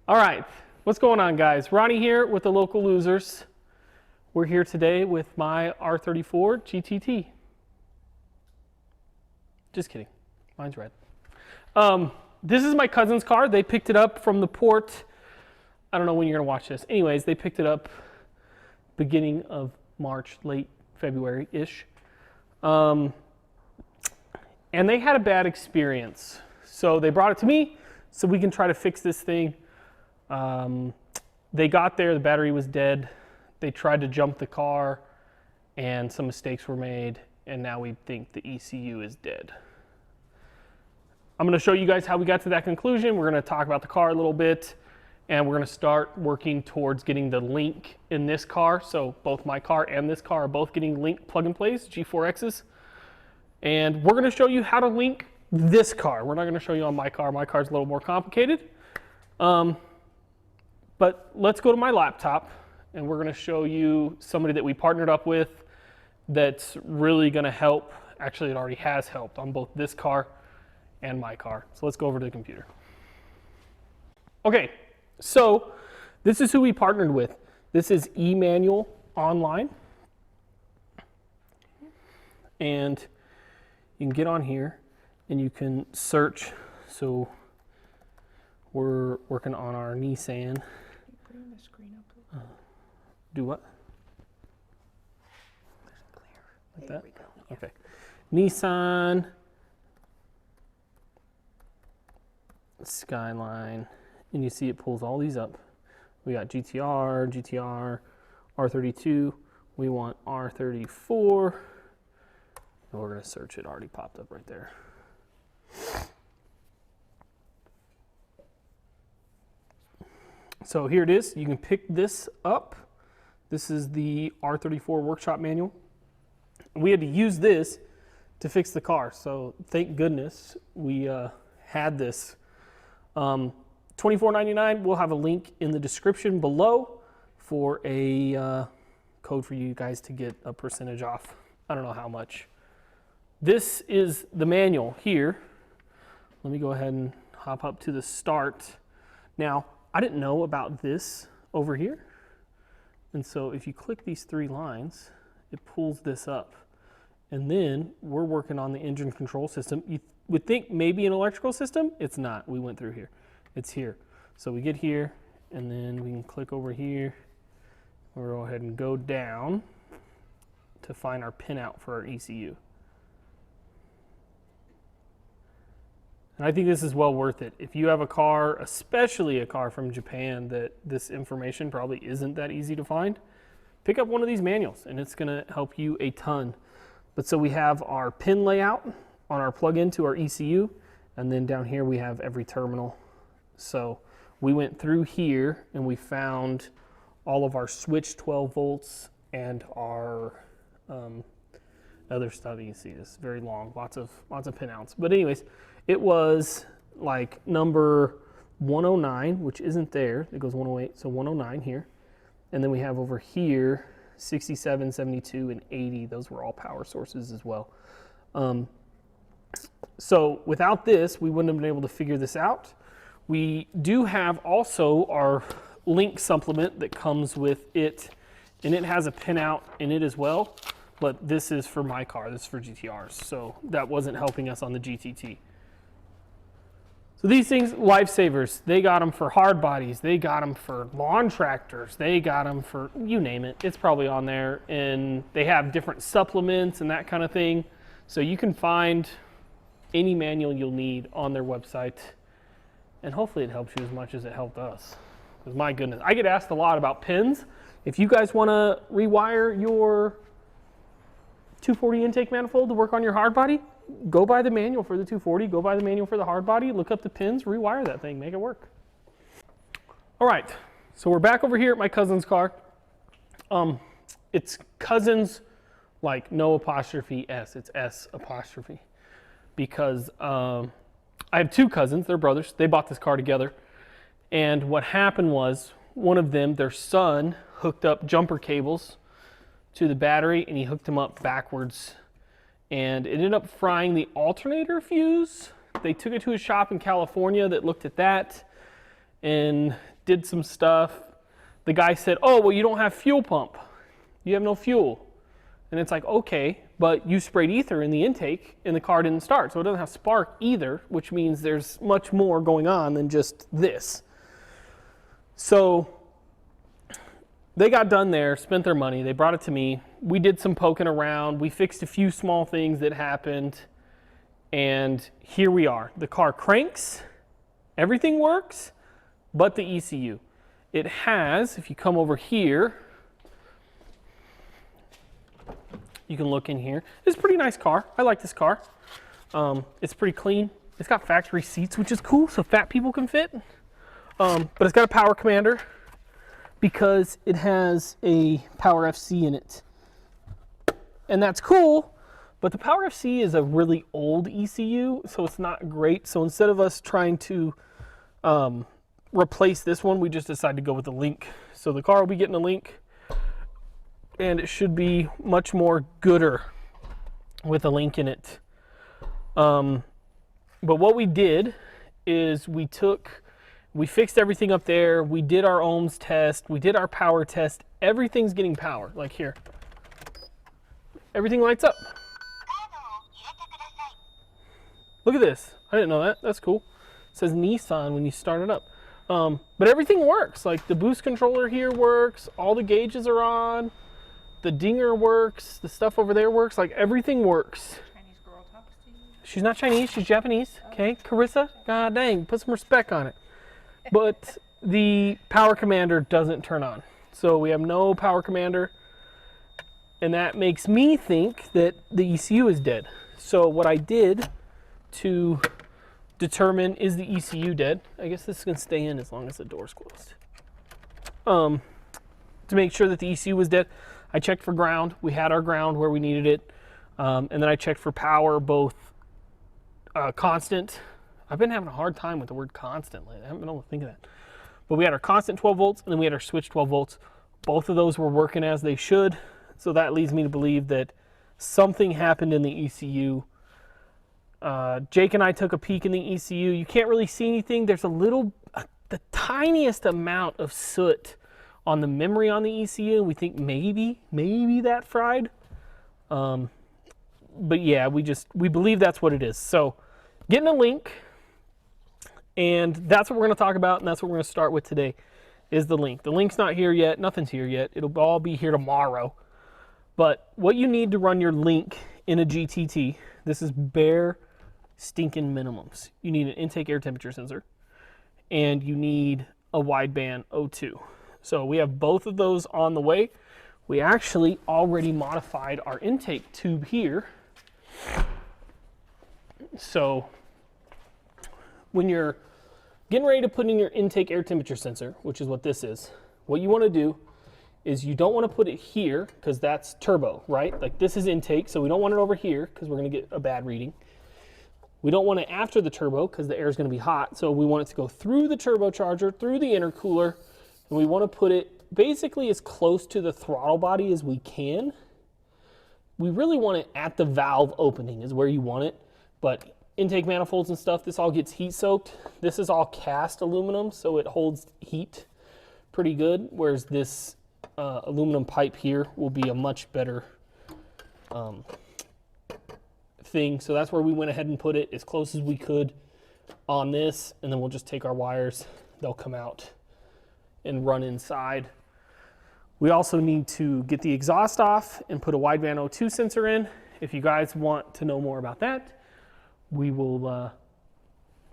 All right, what's going on, guys? Ronnie here with the Local Losers. We're here today with my R34 GTT. Just kidding, mine's red. This is my cousin's car. They picked it up from the port. I don't know when you're gonna watch this. Anyways, they picked it up beginning of March, late February-ish. And they had a bad experience. So they brought it to me so we can try to fix this thing. They got there, the battery was dead. They tried to jump the car and some mistakes were made, and now we think the ECU is dead. I'm going to show you guys how we got to that conclusion. We're going to talk about the car a little bit, and we're going to start working towards getting the link in this car. So both my car and this car are both getting link plug-and-plays, G4Xs. And we're going to show you how to link this car. We're not going to show you on my car. My car's a little more complicated. But let's go to my laptop, and we're going to show you somebody that we partnered up with that's really going to help. Actually, it already has helped on both this car and my car. So let's go over to the computer. Okay, so this is who we partnered with. This is eManual Online. And you can get on here and you can search. So we're working on our Nissan. Bring the screen up. Do what? Clear. Like There that? we go. Okay. Nissan Skyline, and you see it pulls all these up. We got GTR, R32. We want R34. And we're going to search it. Already popped up right there. So here it is. You can pick this up. This is the R34 workshop manual. We had to use this to fix the car. So thank goodness we had this. $24.99. We'll have a link in the description below for a code for you guys to get a percentage off. I don't know how much. This is the manual here. Let me go ahead and hop up to the start. Now, I didn't know about this over here. And so if you click these three lines, it pulls this up. And then we're working on the engine control system. You would think maybe an electrical system. It's not. We went through here. It's here. So we get here, and then we can click over here. We'll go ahead and go down to find our pinout for our ECU. And I think this is well worth it. If you have a car, especially a car from Japan, that this information probably isn't that easy to find, pick up one of these manuals and it's gonna help you a ton. But so we have our pin layout on our plug-in to our ECU, and then down here we have every terminal. So we went through here and we found all of our switch 12 volts and our other stuff. You can see this very long, lots of pinouts. But anyways, it was like number 109, which isn't there. It goes 108, so 109 here. And then we have over here 67, 72, and 80. Those were all power sources as well. So without this, we wouldn't have been able to figure this out. We do have also our link supplement that comes with it, and it has a pinout in it as well. But this is for my car. This is for GTRs. So that wasn't helping us on the GTT. So these things, lifesavers. They got them for hard bodies. They got them for lawn tractors. They got them for, you name it. It's probably on there. And they have different supplements and that kind of thing. So you can find any manual you'll need on their website. And hopefully it helps you as much as it helped us. Because my goodness, I get asked a lot about pins. If you guys want to rewire your 240 intake manifold to work on your hard body, go buy the manual for the 240, go buy the manual for the hard body, look up the pins, rewire that thing, make it work. All right, so we're back over here at my cousin's car. It's cousin's, like no apostrophe S, it's S apostrophe. Because I have two cousins, they're brothers, they bought this car together. And what happened was, one of them, their son, hooked up jumper cables to the battery, and he hooked them up backwards, and it ended up frying the alternator fuse. They took it to a shop in California that looked at that and did some stuff. The guy said, oh, well, you don't have fuel pump. You have no fuel. And it's like, okay, but you sprayed ether in the intake and the car didn't start. So it doesn't have spark either, which means there's much more going on than just this. So they got done there, spent their money. They brought it to me. We did some poking around. We fixed a few small things that happened. And here we are. The car cranks. Everything works, but the ECU. It has, if you come over here, you can look in here. It's a pretty nice car. I like this car. It's pretty clean. It's got factory seats, which is cool, so fat people can fit. But it's got a power commander because it has a Power FC in it. And that's cool, but the Power FC is a really old ECU, so it's not great. So instead of us trying to replace this one, we just decided to go with the Link. So the car will be getting a Link, and it should be much more gooder with a Link in it. But what we did is we fixed everything up there. We did our ohms test. We did our power test. Everything's getting power, like here. Everything lights up. Look at this. I didn't know that. That's cool. It says Nissan when you start it up. But everything works. Like the boost controller here works. All the gauges are on. The dinger works. The stuff over there works. Like everything works. Chinese girl talks to you. She's not Chinese. She's Japanese. Okay, Carissa. God dang, put some respect on it. But the power commander doesn't turn on. So we have no power commander. And that makes me think that the ECU is dead. So what I did to determine is the ECU dead, I guess this can stay in as long as the door's closed. To make sure that the ECU was dead, I checked for ground. We had our ground where we needed it. And then I checked for power, both constant. I've been having a hard time with the word constant lately. I haven't been able to think of that. But we had our constant 12 volts, and then we had our switch 12 volts. Both of those were working as they should. So that leads me to believe that something happened in the ECU. Jake and I took a peek in the ECU. You can't really see anything. There's the tiniest amount of soot on the memory on the ECU. We think maybe that fried. But yeah, we believe that's what it is. So getting a Link, and that's what we're going to talk about, and that's what we're going to start with today, is the Link. The Link's not here yet. Nothing's here yet. It'll all be here tomorrow. But what you need to run your Link in a GTT, this is bare stinking minimums. You need an intake air temperature sensor, and you need a wideband O2. So we have both of those on the way. We actually already modified our intake tube here. So when you're getting ready to put in your intake air temperature sensor, which is what this is, what you want to do is you don't want to put it here because that's turbo, right? Like this is intake, so we don't want it over here because we're going to get a bad reading. We don't want it after the turbo because the air is going to be hot, so we want it to go through the turbocharger, through the intercooler, and we want to put it basically as close to the throttle body as we can. We really want it at the valve opening is where you want it, but intake manifolds and stuff, this all gets heat soaked. This is all cast aluminum, so it holds heat pretty good, whereas this aluminum pipe here will be a much better thing. So that's where we went ahead and put it as close as we could on this, and then we'll just take our wires, they'll come out and run inside. We also need to get the exhaust off and put a wideband O2 sensor in. If you guys want to know more about that, we will,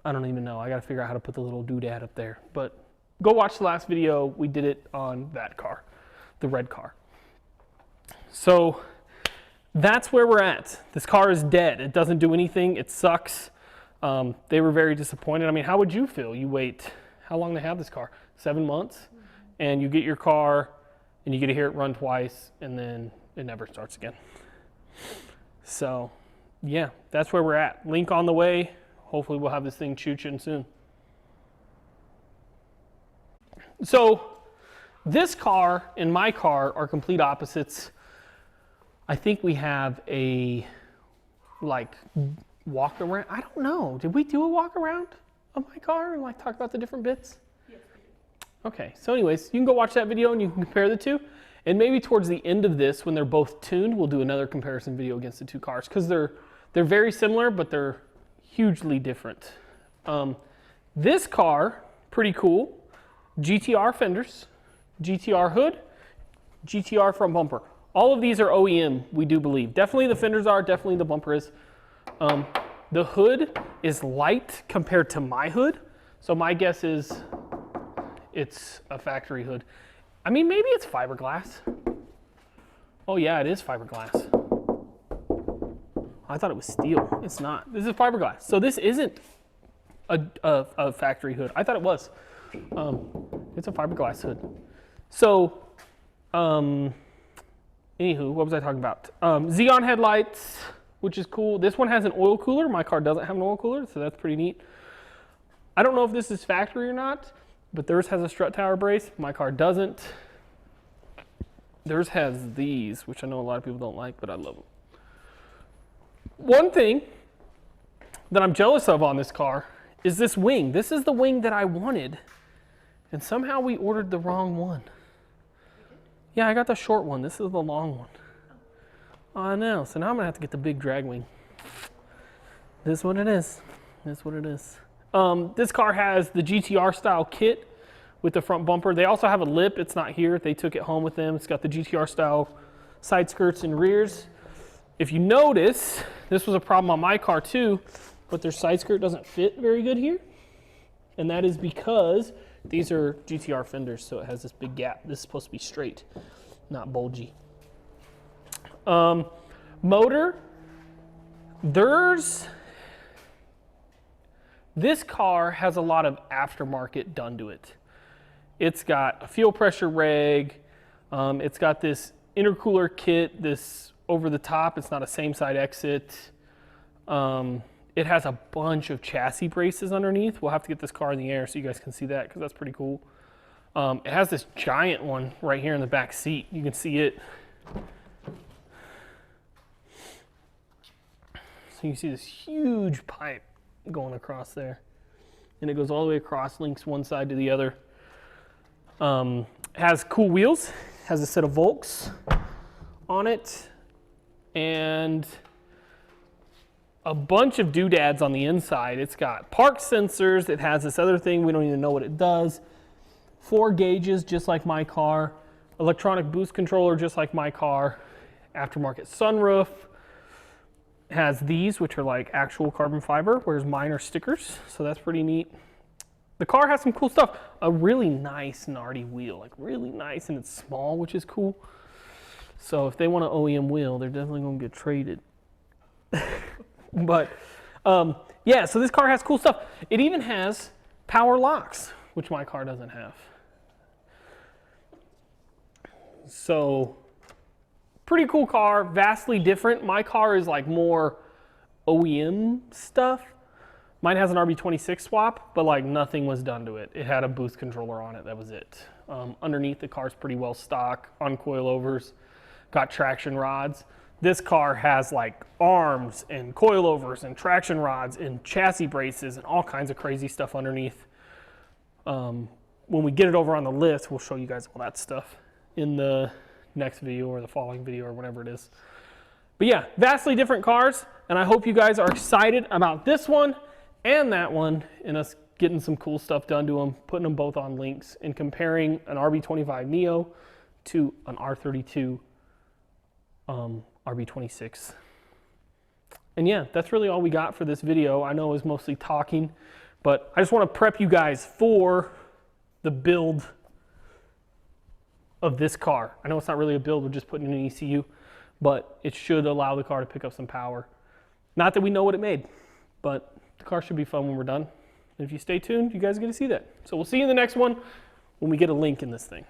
I don't even know, I gotta figure out how to put the little doodad up there, but go watch the last video. We did it on that car, the red car. So that's where we're at. This car is dead. It doesn't do anything. It sucks. They were very disappointed. I mean, how would you feel? You wait, how long they have this car? 7 months? And you get your car and you get to hear it run twice and then it never starts again. So yeah, that's where we're at. Link on the way. Hopefully we'll have this thing choo-chooing soon. So this car and my car are complete opposites. I think we have a like walk around. I don't know. Did we do a walk around of my car and like talk about the different bits? Yes. Okay, so anyways, you can go watch that video and you can compare the two. And maybe towards the end of this, when they're both tuned, we'll do another comparison video against the two cars, because they're very similar, but they're hugely different. This car, pretty cool. GTR fenders, GTR hood, GTR front bumper. All of these are OEM, we do believe. Definitely the fenders are, definitely the bumper is. The hood is light compared to my hood, so my guess is it's a factory hood. I mean, maybe it's fiberglass. Oh yeah, it is fiberglass. I thought it was steel. It's not. This is fiberglass. So this isn't a factory hood. I thought it was. It's a fiberglass hood. So, anywho, what was I talking about? Xeon headlights, which is cool. This one has an oil cooler. My car doesn't have an oil cooler, so that's pretty neat. I don't know if this is factory or not, but theirs has a strut tower brace. My car doesn't. Theirs has these, which I know a lot of people don't like, but I love them. One thing that I'm jealous of on this car is this wing. This is the wing that I wanted, and somehow we ordered the wrong one. Yeah, I got the short one. This is the long one. I know, so now I'm gonna have to get the big drag wing. This is what it is. This is what it is. This car has the GTR style kit with the front bumper. They also have a lip. It's not here. They took it home with them. It's got the GTR style side skirts and rears. If you notice, this was a problem on my car too, but their side skirt doesn't fit very good here. And that is because these are GTR fenders, so it has this big gap. This is supposed to be straight, not bulgy. Motor, this car has a lot of aftermarket done to it. It's got a fuel pressure reg. It's got this intercooler kit, this over the top. It's not a same side exit. It has a bunch of chassis braces underneath. We'll have to get this car in the air so you guys can see that, because that's pretty cool. It has this giant one right here in the back seat. You can see it. So you can see this huge pipe going across there. And it goes all the way across, links one side to the other. Has cool wheels, has a set of Volks on it, and a bunch of doodads on the inside. It's got park sensors. It has this other thing. We don't even know what it does. 4 gauges, just like my car. Electronic boost controller, just like my car. Aftermarket sunroof. It has these, which are like actual carbon fiber, whereas mine are stickers. So that's pretty neat. The car has some cool stuff. A really nice Nardi wheel, like really nice, and it's small, which is cool. So if they want an OEM wheel, they're definitely gonna get traded. But yeah, so this car has cool stuff. It even has power locks, which my car doesn't have. So pretty cool car, vastly different. My car is like more OEM stuff. Mine has an RB26 swap, but like nothing was done to it. It had a boost controller on it, that was it. Underneath, the car's pretty well stock, on coilovers, got traction rods. This car has like arms and coilovers and traction rods and chassis braces and all kinds of crazy stuff underneath. When we get it over on the lift, we'll show you guys all that stuff in the next video or the following video or whatever it is. But yeah, vastly different cars, and I hope you guys are excited about this one and that one, and us getting some cool stuff done to them, putting them both on links, and comparing an RB25 Neo to an R32 RB26. And yeah, that's really all we got for this video. I know it was mostly talking, but I just want to prep you guys for the build of this car. I know it's not really a build, we're just putting in an ECU, but it should allow the car to pick up some power. Not that we know what it made, but the car should be fun when we're done. And if you stay tuned, you guys are going to see that. So we'll see you in the next one when we get a link in this thing.